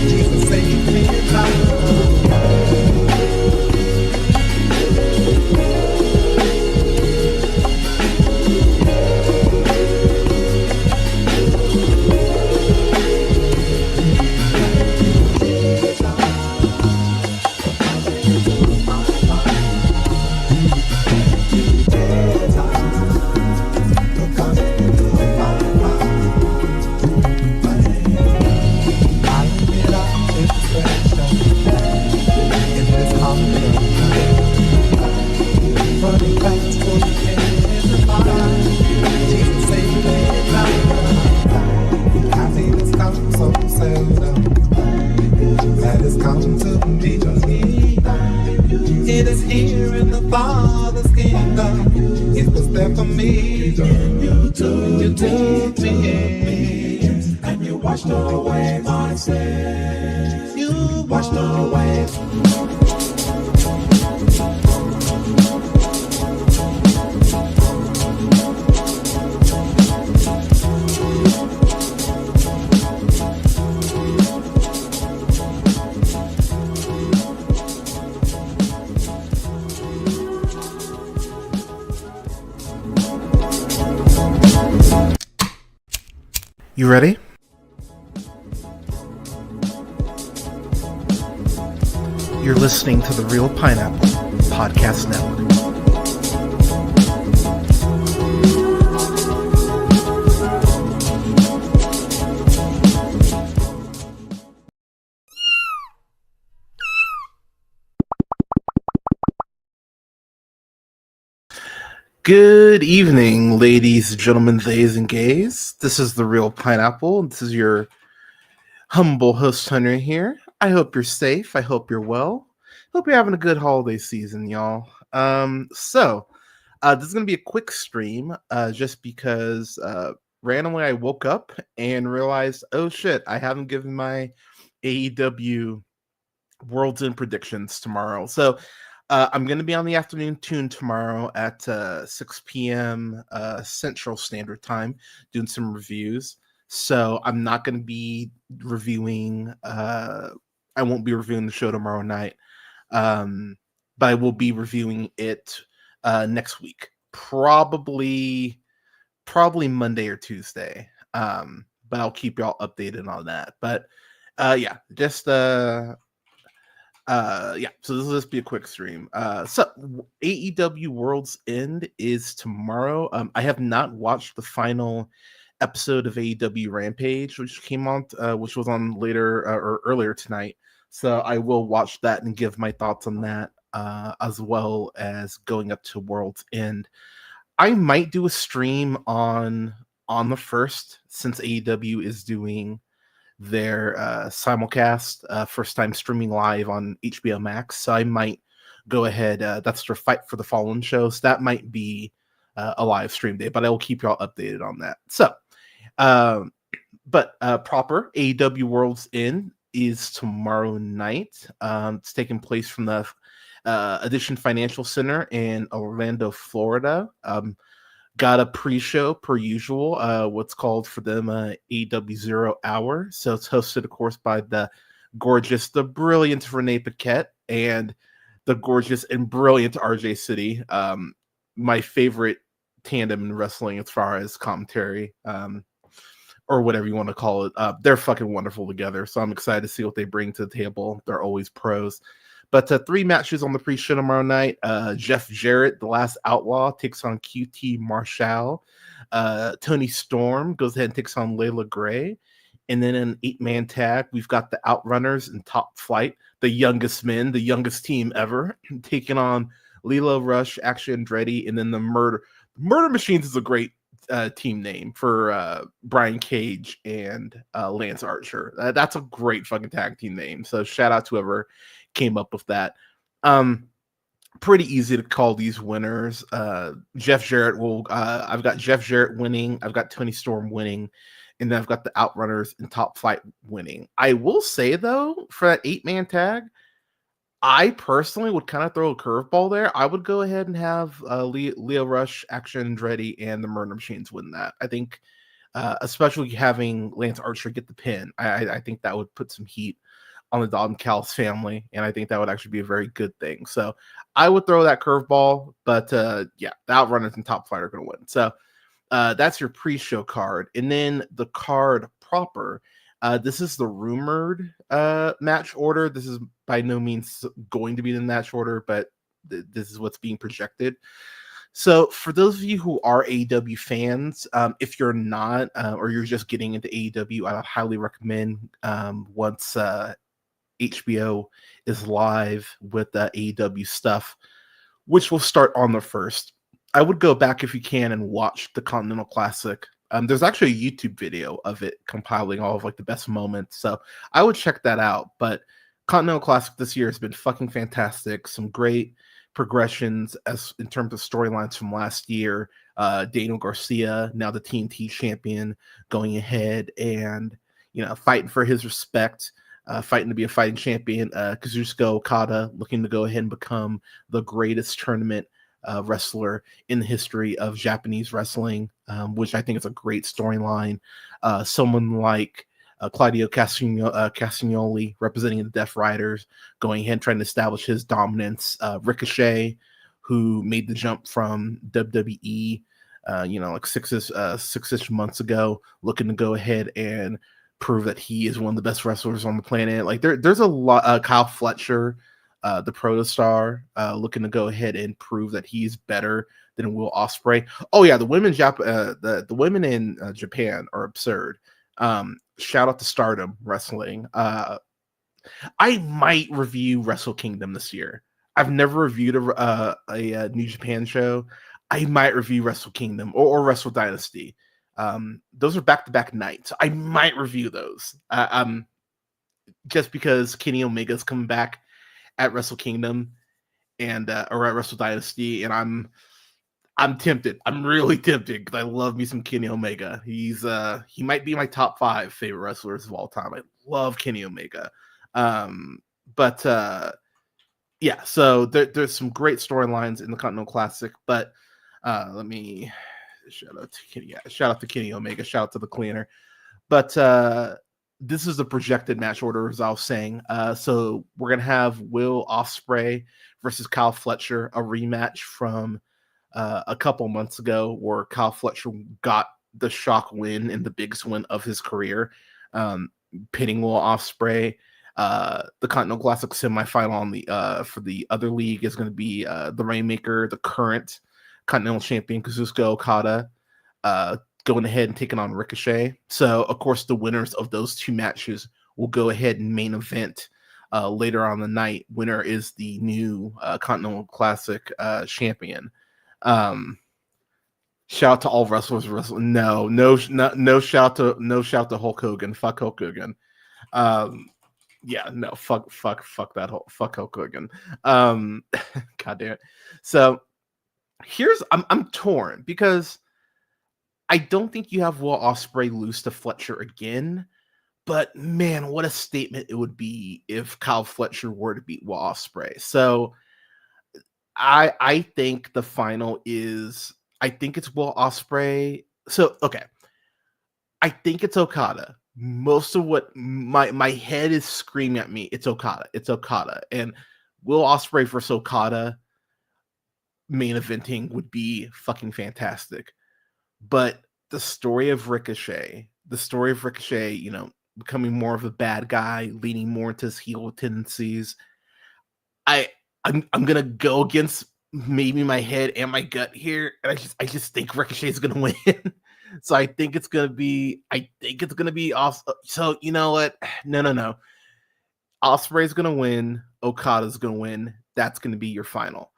Jesus saved me in time. It is here in the Father's kingdom. It was there for me. You took me, and you washed away my sins. You washed away. You ready? You're listening to the Real Pineapple Podcast Network. Good evening, ladies, gentlemen, theys, and gays. This is the Real Pineapple, and this is your humble host, Hunter, here. I hope you're safe. I hope you're well. Hope you're having a good holiday season, y'all. This is going to be a quick stream, just because randomly I woke up and realized, oh shit, I haven't given my AEW World's End predictions tomorrow. So I'm going to be on the afternoon tune tomorrow at 6 p.m. Central Standard Time doing some reviews. So I'm not going to be reviewing, I won't be reviewing the show tomorrow night, but I will be reviewing it next week. Probably Monday or Tuesday. But I'll keep y'all updated on that. But so this will just be a quick stream. So AEW World's End is tomorrow. I have not watched the final episode of AEW Rampage, which came on, which was on later or earlier tonight. So I will watch that and give my thoughts on that, as well as going up to World's End. I might do a stream on the 1st, since AEW is doing their simulcast, first time streaming live on HBO Max. So I might go ahead. That's their Fight for the Fallen show. So that might be a live stream day, but I will keep y'all updated on that. So, proper AEW World's End is tomorrow night. It's taking place from the Edition Financial Center in Orlando, Florida. Got a pre-show per usual, what's called for them AEW 0 Hour. So it's hosted, of course, by the gorgeous, the brilliant Renee Paquette and the gorgeous and brilliant RJ City. My favorite tandem in wrestling as far as commentary, or whatever you want to call it. They're fucking wonderful together. So I'm excited to see what they bring to the table. They're always pros. But 3 matches on the pre-show tomorrow night. Jeff Jarrett, the Last Outlaw, takes on QT Marshall. Tony Storm goes ahead and takes on Layla Gray. And then in an 8-man tag, we've got the Outrunners and Top Flight, the youngest men, the youngest team ever, taking on Lila Rush, Action Andretti, and then the Murder Machines is a great team name for Brian Cage and Lance Archer. That's a great fucking tag team name. So shout out to whoever came up with that. Pretty easy to call these winners. Jeff Jarrett will I've got Jeff Jarrett winning, I've got Tony Storm winning, and then I've got the Outrunners and Top Flight winning. I will say though, for that 8-man tag, I personally would kind of throw a curveball there. I would go ahead and have Leo Rush, Action Andretti, and the Murder Machines win that. I think especially having Lance Archer get the pin. I think that would put some heat on the Dalton Callis family, and I think that would actually be a very good thing. So I would throw that curveball, but yeah, the Outrunners and Top Flight are going to win. So that's your pre-show card. And then the card proper, this is the rumored match order. This is by no means going to be the match order, but this is what's being projected. So for those of you who are AEW fans, if you're not, or you're just getting into AEW, I would highly recommend once HBO is live with the AEW stuff, which will start on the 1st. I would go back if you can and watch the Continental Classic. There's actually a YouTube video of it compiling all of like the best moments, so I would check that out. But Continental Classic this year has been fucking fantastic. Some great progressions as in terms of storylines from last year. Daniel Garcia, now the TNT champion, going ahead and fighting for his respect. Fighting to be a fighting champion. Kazuchika Okada looking to go ahead and become the greatest tournament wrestler in the history of Japanese wrestling, which I think is a great storyline. Someone like Claudio Castagnoli representing the Death Riders, going ahead and trying to establish his dominance. Ricochet, who made the jump from WWE, like six-ish months ago, looking to go ahead and prove that he is one of the best wrestlers on the planet. Like there's a lot. Kyle Fletcher, the protostar, looking to go ahead and prove that he's better than Will Ospreay. Oh yeah, the women the women in Japan are absurd. Shout out to Stardom Wrestling. I might review Wrestle Kingdom this year. I've never reviewed a New Japan show. I might review Wrestle Kingdom or Wrestle Dynasty. Those are back-to-back nights. I might review those. Just because Kenny Omega's coming back at Wrestle Kingdom and or at Wrestle Dynasty, and I'm tempted. I'm really tempted because I love me some Kenny Omega. He might be my top 5 favorite wrestlers of all time. I love Kenny Omega. Yeah, so there's some great storylines in the Continental Classic, but let me shout out to Kenny Omega, shout out to the cleaner. But this is the projected match order, as I was saying. So we're gonna have Will Ospreay versus Kyle Fletcher, a rematch from a couple months ago, where Kyle Fletcher got the shock win and the biggest win of his career, pinning Will Ospreay. The Continental Classic semifinal on the for the other league is going to be the Rainmaker, the current Continental Champion Kazuchika Okada, going ahead and taking on Ricochet. So, of course, the winners of those two matches will go ahead and main event later on the night. Winner is the new Continental Classic champion. Shout out to all wrestlers wrestling. No shout to Hulk Hogan. Fuck Hulk Hogan. Yeah, no, fuck Hulk Hogan. God damn it. So I'm torn because I don't think you have Will Ospreay lose to Fletcher again. But man, what a statement it would be if Kyle Fletcher were to beat Will Ospreay. So I think the final is, I think it's Will Ospreay. So okay, I think it's Okada. Most of what my head is screaming at me, it's Okada, and Will Ospreay versus Okada main eventing would be fucking fantastic. But the story of Ricochet, becoming more of a bad guy, leaning more into his heel tendencies, I'm gonna go against maybe my head and my gut here, and I just think Ricochet is gonna win. So I think it's gonna be off. So you know what? No. Ospreay's gonna win. Okada's gonna win. That's gonna be your final.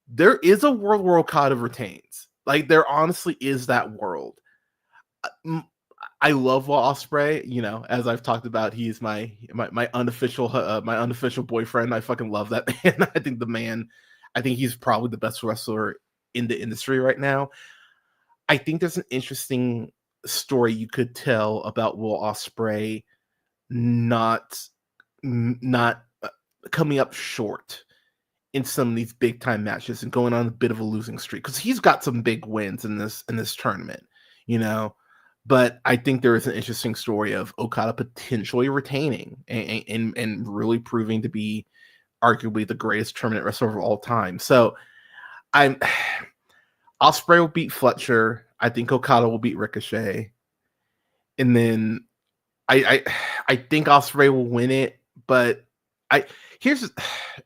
There is a world where Okada retains. Like there honestly is that world. I love Will Ospreay. As I've talked about, he's my unofficial boyfriend. I fucking love that man. I think he's probably the best wrestler in the industry right now. I think there's an interesting story you could tell about Will Ospreay not coming up short in some of these big time matches and going on a bit of a losing streak, because he's got some big wins in this tournament. But I think there is an interesting story of Okada potentially retaining and really proving to be arguably the greatest tournament wrestler of all time. So I'm Ospreay will beat Fletcher. I think Okada will beat Ricochet, and then I think Ospreay will win it. But I here's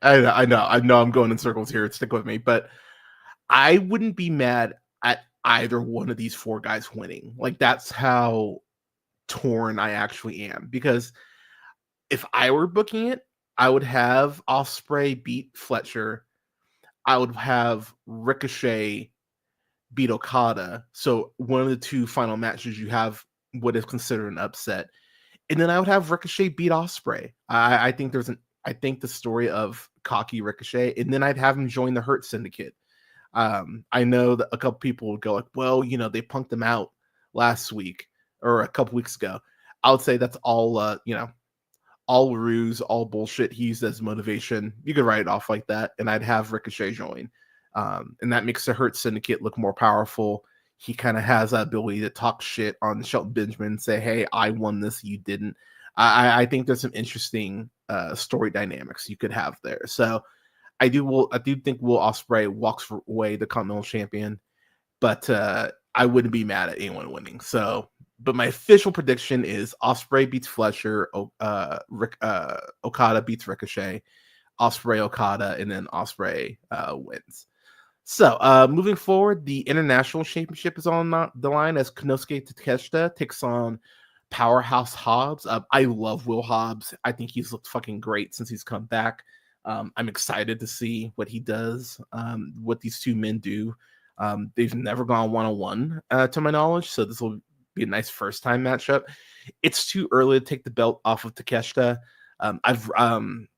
I know I'm going in circles here. Stick with me, but I wouldn't be mad at either one of these four guys winning. Like that's how torn I actually am, because if I were booking it, I would have Ospreay beat Fletcher. I would have Ricochet beat Okada. So one of the two final matches you have what is considered an upset. And then I would have Ricochet beat Ospreay. I think I think the story of cocky Ricochet, and then I'd have him join the Hurt Syndicate. I know that a couple people would go like, well, they punked him out last week or a couple weeks ago. I would say that's all, all ruse, all bullshit he used as motivation. You could write it off like that, and I'd have Ricochet join. And that makes the Hurt Syndicate look more powerful. He kind of has that ability to talk shit on Shelton Benjamin and say, hey, I won this, you didn't. I think there's some interesting story dynamics you could have there. So I do think Will Ospreay walks away the Continental Champion, but I wouldn't be mad at anyone winning. So, but my official prediction is Ospreay beats Fletcher, Okada beats Ricochet, Ospreay Okada, and then Ospreay wins. So, moving forward, the International Championship is on the line as Konosuke Takeshita takes on Powerhouse Hobbs. I love Will Hobbs. I think he's looked fucking great since he's come back. I'm excited to see what he does, what these two men do. They've never gone one-on-one, to my knowledge, so this will be a nice first-time matchup. It's too early to take the belt off of Takeshita.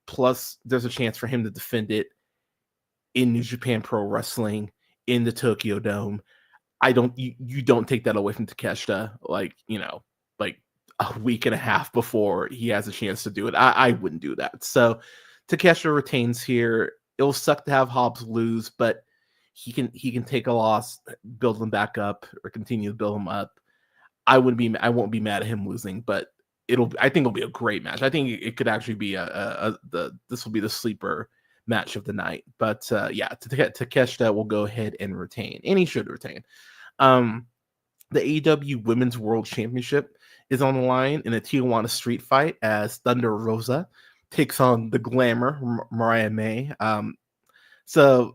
Plus, there's a chance for him to defend it in New Japan Pro Wrestling in the Tokyo Dome. You don't take that away from Takeshita, like a week and a half before he has a chance to do it. I wouldn't do that. So Takeshita retains here. It'll suck to have Hobbs lose, but he can take a loss, build them back up, or continue to build them up. I won't be mad at him losing, but I think it'll be a great match. I think it could actually be this will be the sleeper match of the night. But Takeshita will go ahead and retain, and he should retain. The AEW Women's World Championship is on the line in a Tijuana street fight as Thunder Rosa takes on the Glamour, Mariah May. So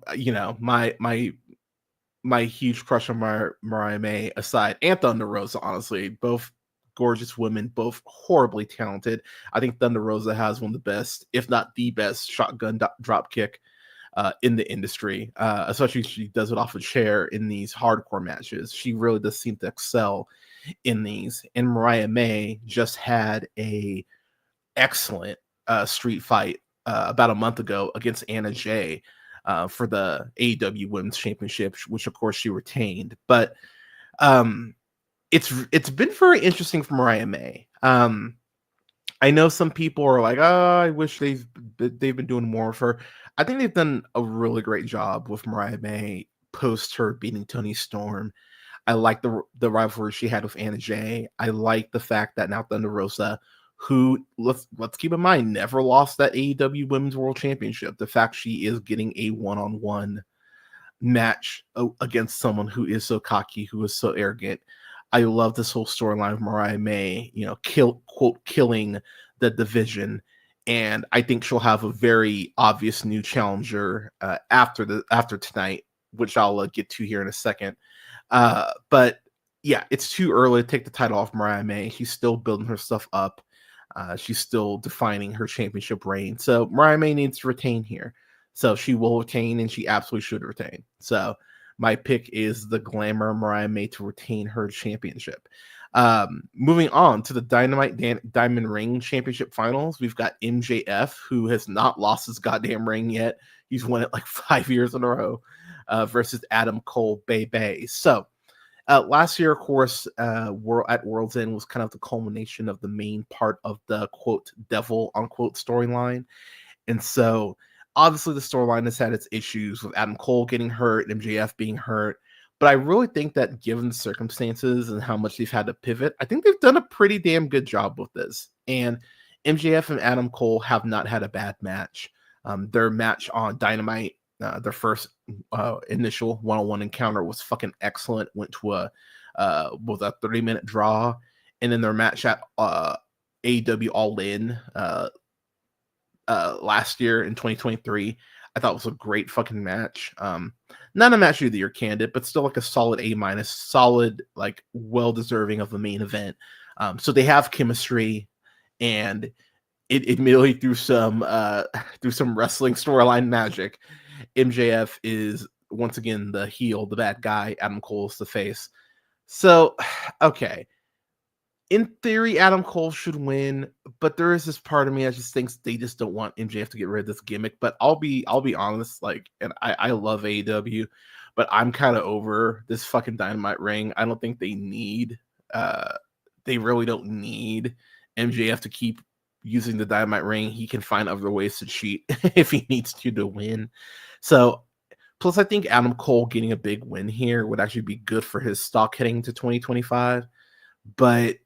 my huge crush on Mariah May aside, and Thunder Rosa, honestly, both gorgeous women, both horribly talented. I think Thunder Rosa has one of the best, if not the best, shotgun drop kick in the industry, especially she does it off a chair in these hardcore matches. She really does seem to excel in these. And Mariah May just had a excellent street fight about a month ago against Anna Jay for the AEW Women's Championship, which of course she retained. But it's been very interesting for Mariah May. I know some people are like, oh, I wish they've been doing more of her. I think they've done a really great job with Mariah May post her beating Toni Storm. I like the rivalry she had with Anna Jay. I like the fact that now Thunder Rosa, who let's keep in mind never lost that AEW Women's World Championship. The fact she is getting a one-on-one match against someone who is so cocky, who is so arrogant. I love this whole storyline of Mariah May, killing the division, and I think she'll have a very obvious new challenger after tonight, which I'll get to here in a second. But yeah, it's too early to take the title off Mariah May. She's still building her stuff up. She's still defining her championship reign. So Mariah May needs to retain here. So she will retain, and she absolutely should retain. So my pick is the Glamour Mariah May to retain her championship. Moving on to the Dynamite Diamond Ring Championship Finals, we've got MJF, who has not lost his goddamn ring yet. He's won it like 5 years in a row, versus Adam Cole Bay. So last year, of course, at World's End was kind of the culmination of the main part of the quote devil unquote storyline. And so obviously the storyline has had its issues with Adam Cole getting hurt, MJF being hurt, But I really think that given the circumstances and how much they've had to pivot, I think they've done a pretty damn good job with this. And MJF and Adam Cole have not had a bad match. Their match on Dynamite, their first initial one-on-one encounter was fucking excellent. Went to a 30-minute draw, and then their match at AEW All In last year in 2023, I thought was a great fucking match. Not a match of the year candidate, but still like a solid A-, solid, like well deserving of the main event. So they have chemistry, and it immediately through some wrestling storyline magic, MJF is once again the heel, the bad guy. Adam Cole's the face. So, okay. In theory, Adam Cole should win, but there is this part of me that just thinks they just don't want MJF to get rid of this gimmick. But I'll be honest, like, and I love AEW, but I'm kind of over this fucking Dynamite ring. I don't think they really don't need MJF to keep using the Dynamite ring. He can find other ways to cheat if he needs to win. So, plus I think Adam Cole getting a big win here would actually be good for his stock heading to 2025. But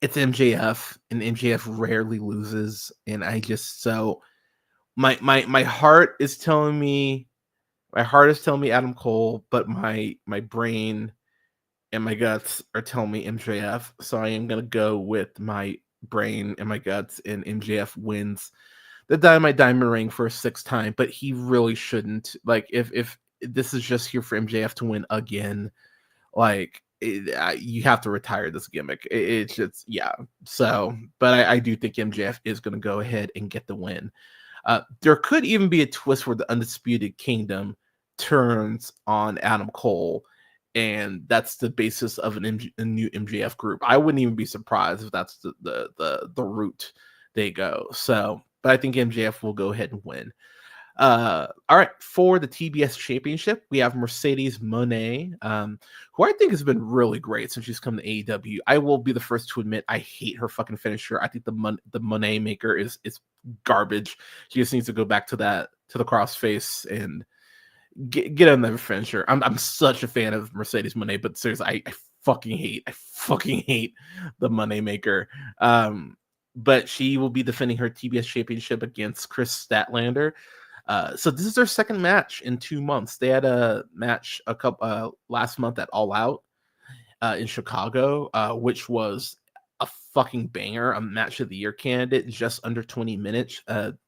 it's MJF, and MJF rarely loses, and I just my heart is telling me Adam Cole, but my brain and my guts are telling me MJF. So I am gonna go with my brain and my guts, and MJF wins the Dynamite Diamond Ring for a 6th time. But he really shouldn't. Like if this is just here for MJF to win again, like. You have to retire this gimmick. It's just, yeah. So, but I do think MJF is going to go ahead and get the win. There could even be a twist where the Undisputed Kingdom turns on Adam Cole, and that's the basis of a new MJF group. I wouldn't even be surprised if that's the route they go. So, but I think MJF will go ahead and win. All right, for the TBS Championship, we have Mercedes Moné, who I think has been really great since she's come to AEW. I will be the first to admit I hate her fucking finisher. I think the Moné maker is garbage. She just needs to go back to the crossface and get another finisher. I'm such a fan of Mercedes Moné, but seriously, I fucking hate the Moné maker. But she will be defending her TBS Championship against Chris Statlander. So this is their second match in 2 months. They had a match last month at All Out in Chicago, which was a fucking banger, a match of the year candidate, just under 20 minutes. The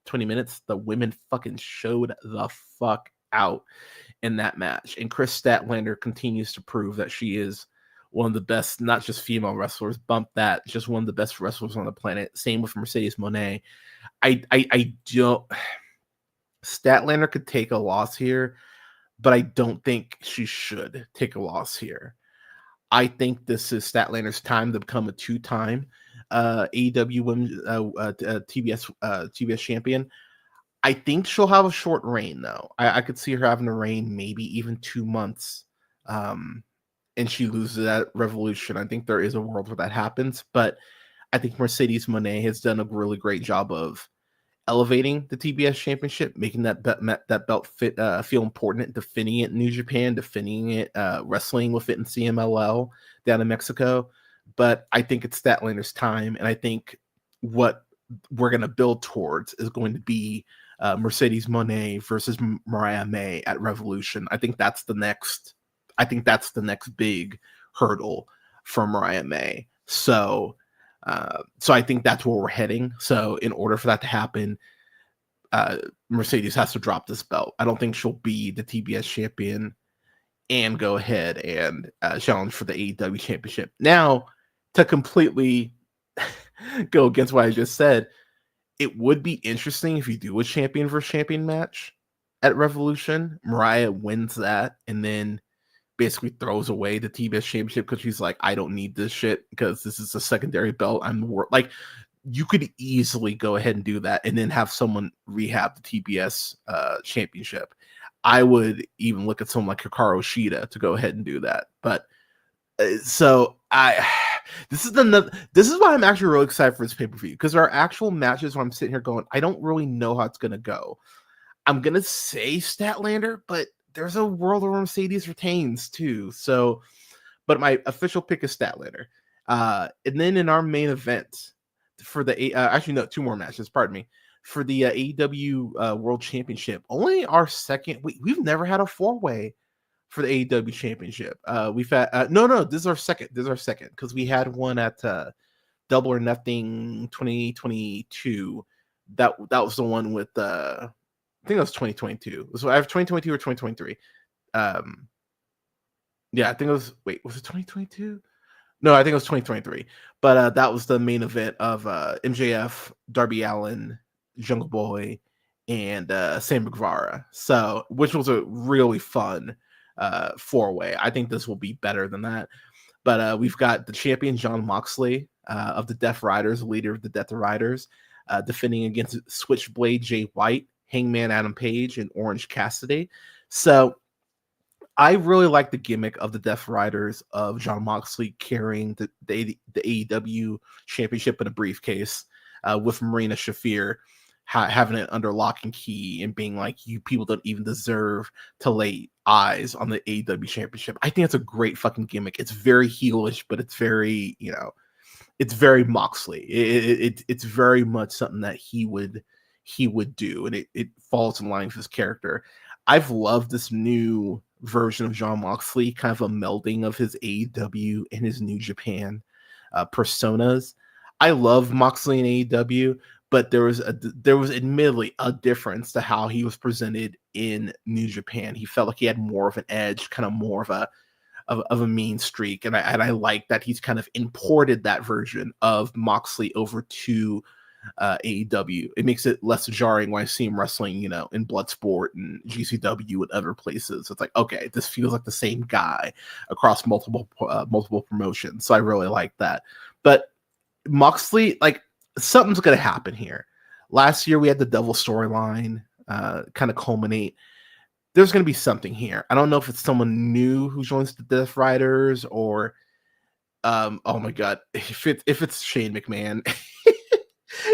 women fucking showed the fuck out in that match. And Chris Statlander continues to prove that she is one of the best, not just female wrestlers, bump that, just one of the best wrestlers on the planet. Same with Mercedes Moné. I don't... Statlander could take a loss here, but I don't think she should take a loss here. I think this is Statlander's time to become a 2-time AEW Women's TBS champion. I think she'll have a short reign, though. I could see her having a reign maybe even 2 months, and she loses at Revolution. I think there is a world where that happens, but I think Mercedes Moné has done a really great job of elevating the TBS championship, making that belt feel important, defending it in New Japan, defending it, wrestling with it in CMLL down in Mexico. But I think it's Statlander's time, and I think what we're going to build towards is going to be Mercedes Moné versus Mariah May at Revolution. I think that's the next big hurdle for Mariah May. So I think that's where we're heading. So in order for that to happen, Mercedes has to drop this belt. I don't think she'll be the TBS champion and go ahead and challenge for the AEW championship. Now, to completely go against what I just said, it would be interesting if you do a champion versus champion match at Revolution. Mariah wins that and then basically throws away the TBS championship because she's like, I don't need this shit because this is a secondary belt. Like, you could easily go ahead and do that and then have someone rehab the TBS championship. I would even look at someone like Hikaru Shida to go ahead and do that. But this is why I'm actually really excited for this pay-per-view, because there are actual matches where I'm sitting here going, I don't really know how it's gonna go. I'm gonna say Statlander, but there's a world where Mercedes retains too. So, but my official pick is Statlander. And then in our main event for the actually no, two more matches. Pardon me. For the AEW World Championship, only our second. We've never had a 4-way for the AEW Championship. We've had no, this is our second. This is our second because we had one at Double or Nothing 2022. That was the one with I think that was 2022. So I have 2022 or 2023. Yeah, I think it was. Wait, was it 2022? No, I think it was 2023. But that was the main event of MJF, Darby Allin, Jungle Boy, and Sam Guevara. So, which was a really fun 4-way. I think this will be better than that. But we've got the champion Jon Moxley of the Death Riders, leader of the Death Riders, defending against Switchblade Jay White, Hangman Adam Page, and Orange Cassidy. So I really like the gimmick of the Death Riders of Jon Moxley carrying the AEW championship in a briefcase with Marina Shafir having it under lock and key and being like, you people don't even deserve to lay eyes on the AEW championship. I think it's a great fucking gimmick. It's very heelish, but it's very, it's very Moxley. It's very much something that he would do, and it falls in line with his character. I've loved this new version of Jon Moxley, kind of a melding of his AEW and his New Japan personas. I love Moxley in AEW, but there was admittedly a difference to how he was presented in New Japan. He felt like he had more of an edge, kind of more of a mean streak, and I like that he's kind of imported that version of Moxley over to AEW. It makes it less jarring when I see him wrestling, in Bloodsport and GCW and other places. It's like, okay, this feels like the same guy across multiple promotions. So I really like that. But Moxley, like, something's gonna happen here. Last year we had the Devil storyline kind of culminate. There's gonna be something here. I don't know if it's someone new who joins the Death Riders or oh my god, if it's Shane McMahon.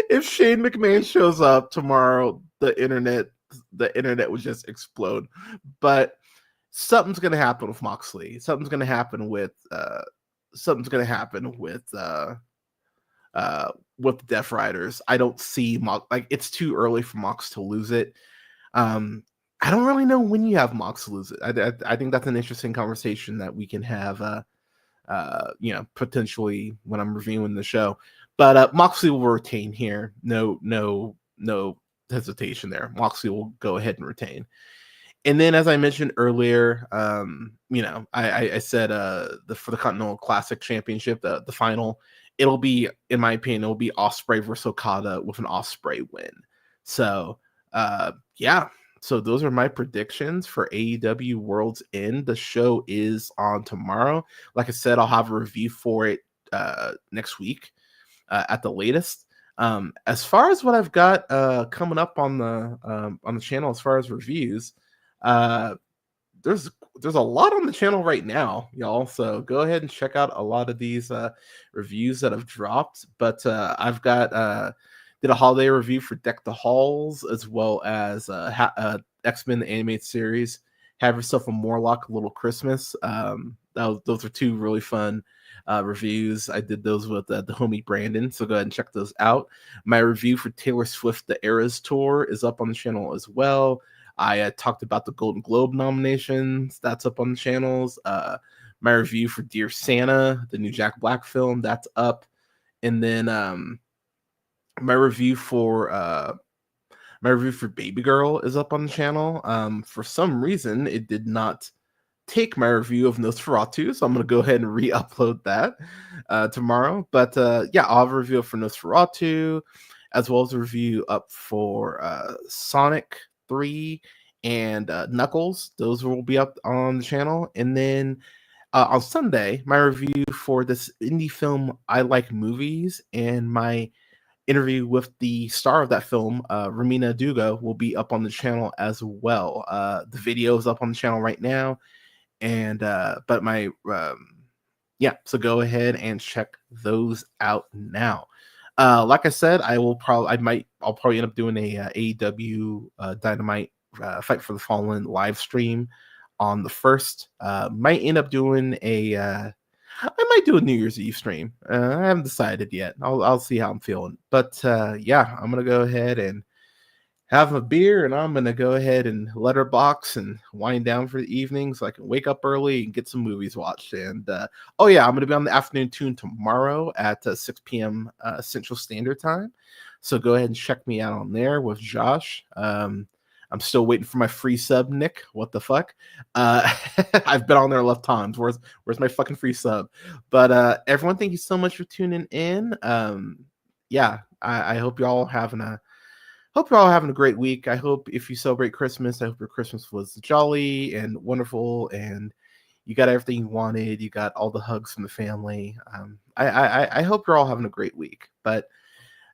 If Shane McMahon shows up tomorrow, the internet would just explode. But something's gonna happen with Moxley. Something's gonna happen with the Death Riders. I don't see like, it's too early for Mox to lose it. I don't really know when you have Mox lose it. I think that's an interesting conversation that we can have potentially when I'm reviewing the show. But Moxley will retain here. No hesitation there. Moxley will go ahead and retain. And then, as I mentioned earlier, I said for the Continental Classic Championship, the final, it'll be, in my opinion, it'll be Ospreay versus Okada with an Ospreay win. So, yeah. So those are my predictions for AEW World's End. The show is on tomorrow. Like I said, I'll have a review for it next week at the latest. As far as what I've got coming up on the channel, as far as reviews, there's a lot on the channel right now, y'all. So go ahead and check out a lot of these reviews that have dropped. But I've got did a holiday review for Deck the Halls, as well as X-Men the Animated Series. Have Yourself a Morlock, a Little Christmas. Those are two really fun reviews. I did those with the homie Brandon, so go ahead and check those out. My review for Taylor Swift The Eras Tour is up on the channel as well. I talked about the Golden Globe nominations. That's up on the channels. My review for Dear Santa, the new Jack Black film, that's up. And then my review for Baby Girl is up on the channel. For some reason, it did not take my review of Nosferatu, so I'm going to go ahead and re-upload that tomorrow. But yeah, I'll have a review for Nosferatu, as well as a review up for Sonic 3 and Knuckles. Those will be up on the channel. And then on Sunday, my review for this indie film, I Like Movies, and my interview with the star of that film, Ramina Duga, will be up on the channel as well. The video is up on the channel right now. And but my so go ahead and check those out now. Like I said, I'll probably end up doing a AEW Dynamite Fight for the Fallen live stream on the 1st. Might end up doing I might do a New Year's Eve stream. I haven't decided yet. I'll see how I'm feeling. But yeah, I'm gonna go ahead and have a beer, and I'm gonna go ahead and letterbox and wind down for the evening, so I can wake up early and get some movies watched. And oh yeah, I'm gonna be on the afternoon tune tomorrow at 6 p.m. Central Standard Time. So go ahead and check me out on there with Josh. I'm still waiting for my free sub, Nick. What the fuck? I've been on there 11 times. Where's my fucking free sub? But everyone, thank you so much for tuning in. Yeah, I hope you're all having a great week. I hope if you celebrate Christmas, I hope your Christmas was jolly and wonderful, and you got everything you wanted. You got all the hugs from the family. I hope you're all having a great week. But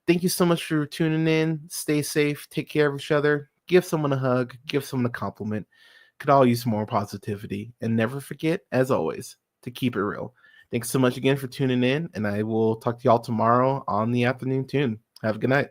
thank you so much for tuning in. Stay safe. Take care of each other. Give someone a hug. Give someone a compliment. Could all use more positivity. And never forget, as always, to keep it real. Thanks so much again for tuning in, and I will talk to y'all tomorrow on the afternoon tune. Have a good night.